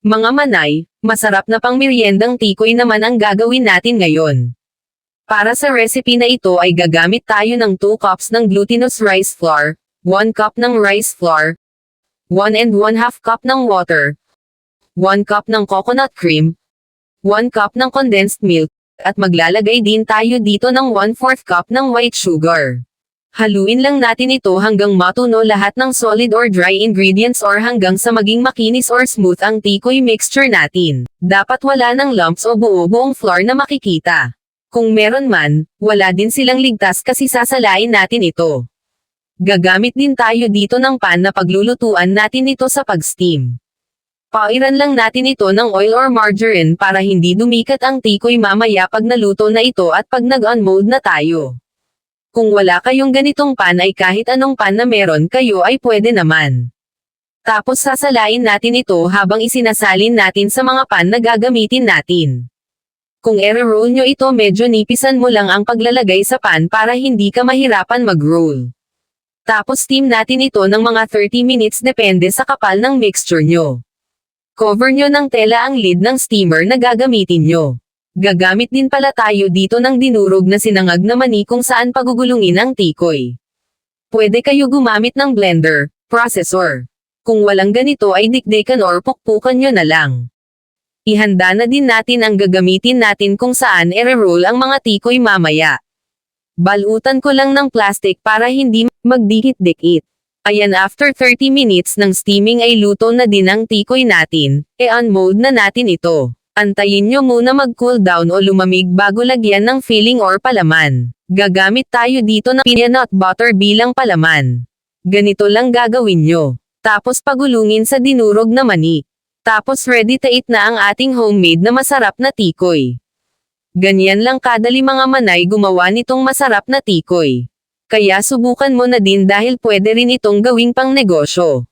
Mga manay, masarap na pangmeryendang tikoy naman ang gagawin natin ngayon. Para sa recipe na ito ay gagamit tayo ng 2 cups ng glutinous rice flour, 1 cup ng rice flour, 1 and 1/2 cup ng water, 1 cup ng coconut cream, 1 cup ng condensed milk, at maglalagay din tayo dito ng 1/4 cup ng white sugar. Haluin lang natin ito hanggang matuno lahat ng solid or dry ingredients or hanggang sa maging makinis or smooth ang tikoy mixture natin. Dapat wala ng lumps o buo-buong flour na makikita. Kung meron man, wala din silang ligtas kasi sasalain natin ito. Gagamit din tayo dito ng pan na paglulutuan natin ito sa pag-steam. Pairan lang natin ito ng oil or margarine para hindi dumikat ang tikoy mamaya pag naluto na ito at pag nag-unmold na tayo. Kung wala kayong ganitong pan ay kahit anong pan na meron kayo ay pwede naman. Tapos sasalain natin ito habang isinasalin natin sa mga pan na gagamitin natin. Kung i-roll nyo ito medyo nipisan mo lang ang paglalagay sa pan para hindi ka mahirapan mag-roll. Tapos steam natin ito ng mga 30 minutes depende sa kapal ng mixture nyo. Cover nyo ng tela ang lid ng steamer na gagamitin nyo. Gagamit din pala tayo dito ng dinurog na sinangag na mani kung saan pagugulungin ang tikoy. Pwede kayo gumamit ng blender, processor. Kung walang ganito ay dikdikan or pukpukan nyo na lang. Ihanda na din natin ang gagamitin natin kung saan i-roll ang mga tikoy mamaya. Balutan ko lang ng plastic para hindi magdikit-dikit. Ayan, after 30 minutes ng steaming ay luto na din ang tikoy natin, unmold na natin ito. Antayin nyo muna mag-cool down o lumamig bago lagyan ng filling or palaman. Gagamit tayo dito ng peanut butter bilang palaman. Ganito lang gagawin nyo. Tapos pagulungin sa dinurog na mani. Tapos ready to eat na ang ating homemade na masarap na tikoy. Ganyan lang kadali mga manay gumawa nitong masarap na tikoy. Kaya subukan mo na din dahil pwede rin itong gawing pang negosyo.